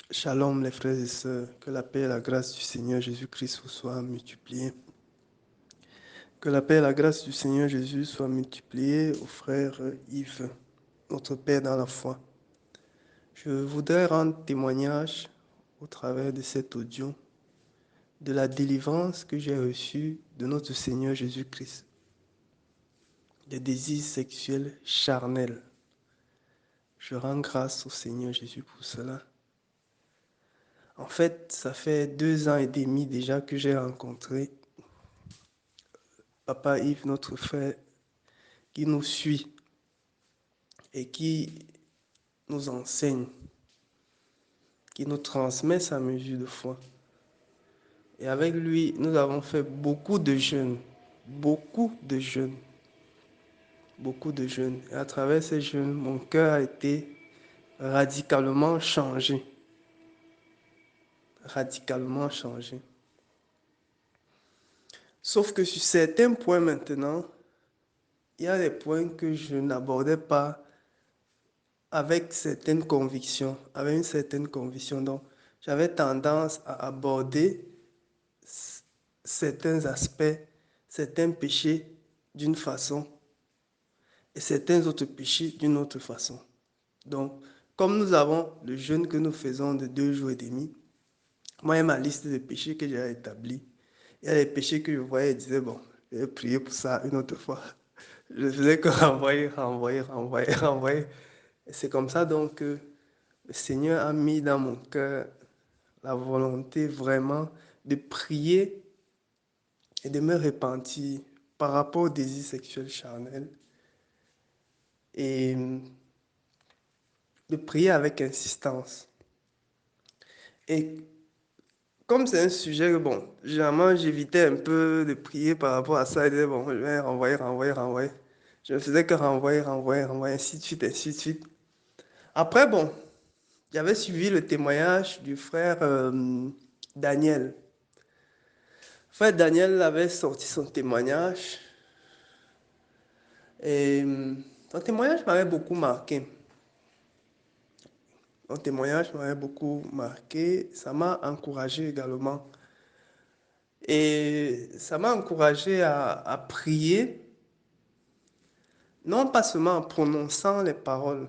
Shalom les frères et sœurs, que la paix et la grâce du Seigneur Jésus-Christ vous soient multipliées. Que la paix et la grâce du Seigneur Jésus soient multipliées au frère Yves, notre Père dans la foi. Je voudrais rendre témoignage au travers de cet audio de la délivrance que j'ai reçue de notre Seigneur Jésus-Christ, des désirs sexuels charnels. Je rends grâce au Seigneur Jésus pour cela. En fait, ça fait 2 ans et demi déjà que j'ai rencontré Papa Yves, notre frère, qui nous suit et qui nous enseigne, qui nous transmet sa mesure de foi. Et avec lui, nous avons fait beaucoup de jeûnes, beaucoup de jeûnes, beaucoup de jeûnes. Et à travers ces jeûnes, mon cœur a été radicalement changé, radicalement changé. Sauf que sur certains points maintenant, il y a des points que je n'abordais pas avec certaines convictions, avec une certaine conviction. Donc, j'avais tendance à aborder certains aspects, certains péchés d'une façon et certains autres péchés d'une autre façon. Donc, comme nous avons le jeûne que nous faisons de 2 jours et demi, moi, il y a ma liste de péchés que j'ai établie. Il y a les péchés que je voyais et disais, bon, je vais prier pour ça une autre fois. Je faisais que renvoyer. Et c'est comme ça donc que le Seigneur a mis dans mon cœur la volonté vraiment de prier et de me repentir par rapport au désir sexuel charnel et de prier avec insistance. Et comme c'est un sujet que, bon, généralement, j'évitais un peu de prier par rapport à ça. Et disais, bon, je vais renvoyer. Je ne faisais que renvoyer, ainsi de suite, ainsi de suite. Après, bon, j'avais suivi le témoignage du frère Daniel. Frère Daniel avait sorti son témoignage et son témoignage m'avait beaucoup marqué. Son témoignage m'avait beaucoup marqué, ça m'a encouragé également. Et ça m'a encouragé à prier, non pas seulement en prononçant les paroles,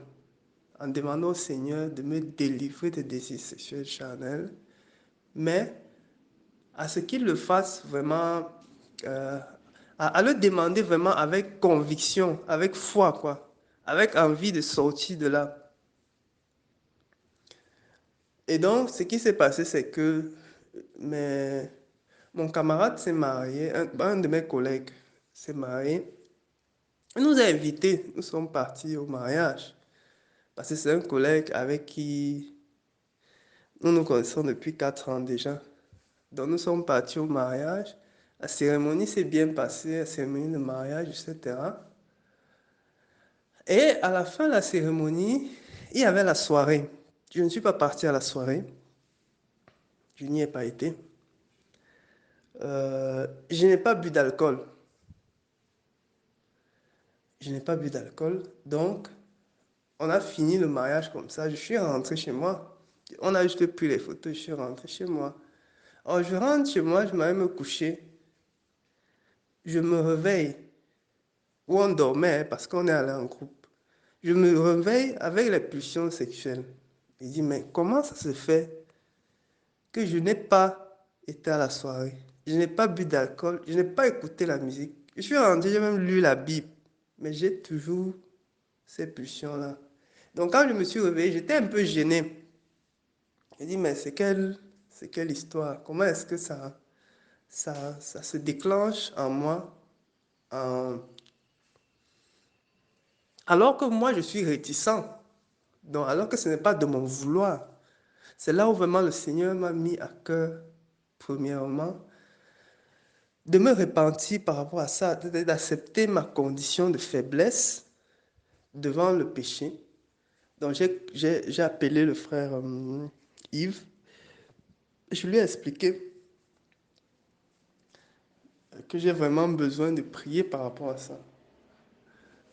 en demandant au Seigneur de me délivrer des désirs sexuels charnels, mais à ce qu'il le fasse vraiment, euh, à le demander vraiment avec conviction, avec foi, quoi, avec envie de sortir de là. Et donc, ce qui s'est passé, c'est que mes, mon camarade s'est marié, un de mes collègues s'est marié. Il nous a invités, nous sommes partis au mariage. Parce que c'est un collègue avec qui nous nous connaissons depuis 4 ans déjà. Donc nous sommes partis au mariage. La cérémonie s'est bien passée, la cérémonie de mariage, etc. Et à la fin de la cérémonie, il y avait la soirée. Je ne suis pas parti à la soirée. Je n'y ai pas été. Je n'ai pas bu d'alcool. Je n'ai pas bu d'alcool. Donc, on a fini le mariage comme ça. Je suis rentré chez moi. On a juste pris les photos. Je suis rentré chez moi. Alors, je rentre chez moi, je m'allais me coucher. Je me réveille. Où on dormait, parce qu'on est allé en groupe. Je me réveille avec les pulsions sexuelles. Je dis, mais comment ça se fait que je n'ai pas été à la soirée? Je n'ai pas bu d'alcool, je n'ai pas écouté la musique. Je suis rentré, j'ai même lu la Bible. Mais j'ai toujours ces pulsions-là. Donc quand je me suis réveillé, j'étais un peu gêné. J'ai dit, mais c'est quelle histoire? Comment est-ce que ça se déclenche en moi en- alors que moi je suis réticent? Donc alors que ce n'est pas de mon vouloir. C'est là où vraiment le Seigneur m'a mis à cœur, premièrement, de me repentir par rapport à ça, d'accepter ma condition de faiblesse devant le péché. Donc j'ai appelé le frère Yves. Je lui ai expliqué que j'ai vraiment besoin de prier par rapport à ça.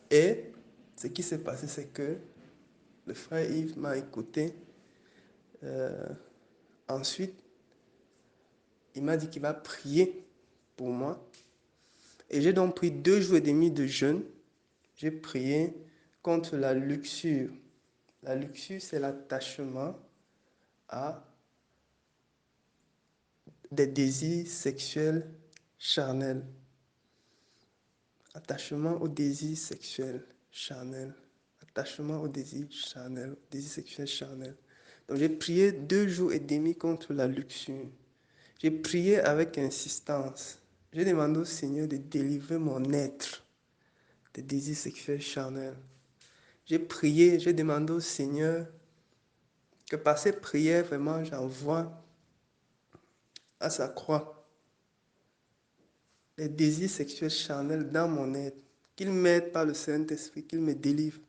Et ce qui s'est passé, c'est que le frère Yves m'a écouté. Euh, ensuite, il m'a dit qu'il va prier pour moi. Et j'ai donc pris 2 jours et demi de jeûne. J'ai prié contre la luxure. La luxure, c'est l'attachement à des désirs sexuels charnels. Attachement au désir sexuel charnel. Attachement au désir charnel. Désir sexuel charnel. Donc j'ai prié 2 jours et demi contre la luxure. J'ai prié avec insistance. J'ai demandé au Seigneur de délivrer mon être des désirs sexuels charnels. J'ai prié, j'ai demandé au Seigneur que par ces prières, vraiment, j'envoie à sa croix les désirs sexuels charnels dans mon être. Qu'il m'aide par le Saint-Esprit, qu'il me délivre.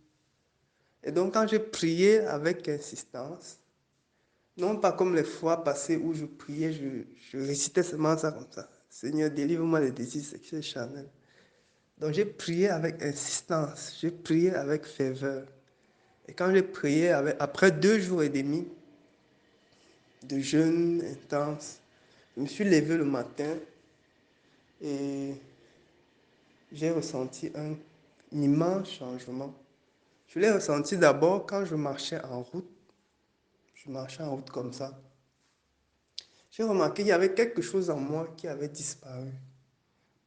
Et donc, quand j'ai prié avec insistance, non pas comme les fois passées où je priais, je récitais seulement ça comme ça. Seigneur, délivre-moi des désirs sexuels charnels. Donc, j'ai prié avec insistance, j'ai prié avec ferveur. Et quand j'ai prié, après 2 jours et demi de jeûne intense, je me suis levé le matin et j'ai ressenti un immense changement. Je l'ai ressenti d'abord quand je marchais en route. Je marchais en route comme ça. J'ai remarqué qu'il y avait quelque chose en moi qui avait disparu.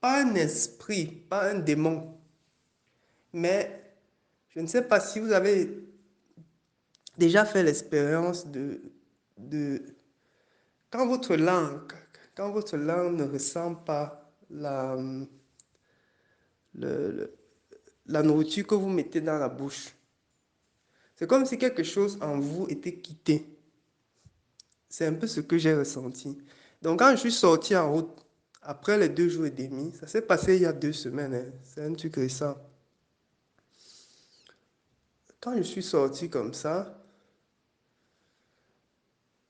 Pas un esprit, pas un démon. Mais je ne sais pas si vous avez déjà fait l'expérience de quand quand votre langue ne ressent pas le- la nourriture que vous mettez dans la bouche. C'est comme si quelque chose en vous était quitté. C'est un peu ce que j'ai ressenti. Donc quand je suis sorti en route, après les 2 jours et demi, ça s'est passé il y a 2 semaines, hein, c'est un truc récent. Quand je suis sorti comme ça,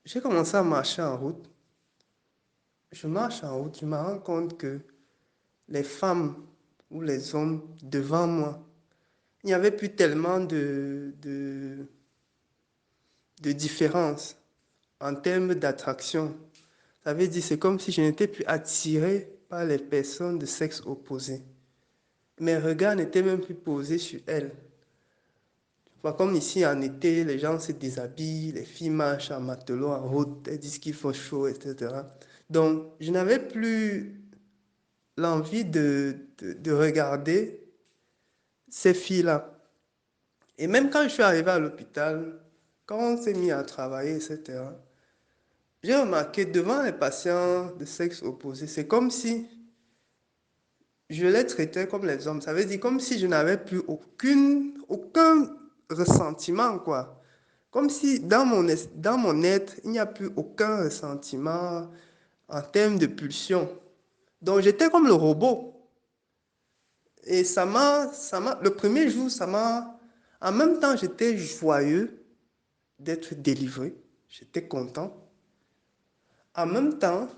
j'ai commencé à marcher en route. Je marche en route, je me rends compte que les femmes ou les hommes devant moi, il n'y avait plus tellement de différence en termes d'attraction. Ça veut dire, c'est comme si je n'étais plus attiré par les personnes de sexe opposé. Mes regards n'étaient même plus posés sur elles. Comme ici en été, les gens se déshabillent, les filles marchent en matelot, en route, elles disent qu'il faut chaud, etc. Donc, je n'avais plus l'envie de regarder ces filles-là. Et même quand je suis arrivé à l'hôpital, quand on s'est mis à travailler, etc., j'ai remarqué devant les patients de sexe opposé, c'est comme si je les traitais comme les hommes. Ça veut dire comme si je n'avais plus aucun ressentiment, quoi. Comme si dans mon être, il n'y a plus aucun ressentiment en termes de pulsion. Donc j'étais comme le robot. Et le premier jour, en même temps, j'étais joyeux d'être délivré. J'étais content. En même temps,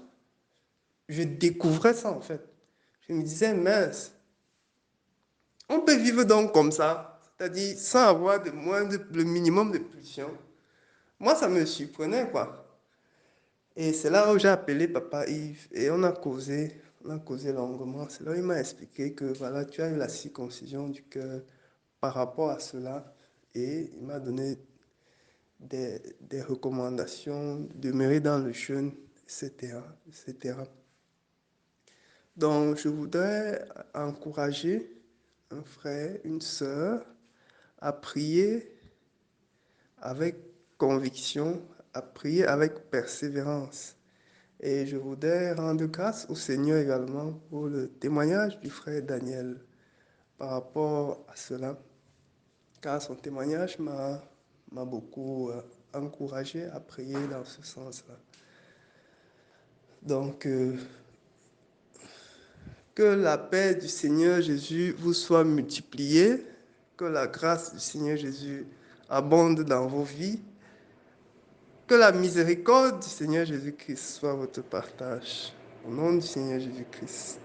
je découvrais ça, en fait. Je me disais, mince, on peut vivre donc comme ça, c'est-à-dire sans avoir le minimum de pulsion. Moi, ça me surprenait, quoi. Et c'est là où j'ai appelé Papa Yves et on a causé longuement. C'est là où il m'a expliqué que voilà, tu as eu la circoncision du cœur par rapport à cela. Et il m'a donné des recommandations, de demeurer dans le jeûne, etc., etc. Donc, je voudrais encourager un frère, une sœur à prier avec conviction, à prier avec persévérance. Et je voudrais rendre grâce au Seigneur également pour le témoignage du frère Daniel par rapport à cela, car son témoignage m'a beaucoup encouragé à prier dans ce sens-là. Donc, que la paix du Seigneur Jésus vous soit multipliée, que la grâce du Seigneur Jésus abonde dans vos vies, que la miséricorde du Seigneur Jésus-Christ soit votre partage. Au nom du Seigneur Jésus-Christ.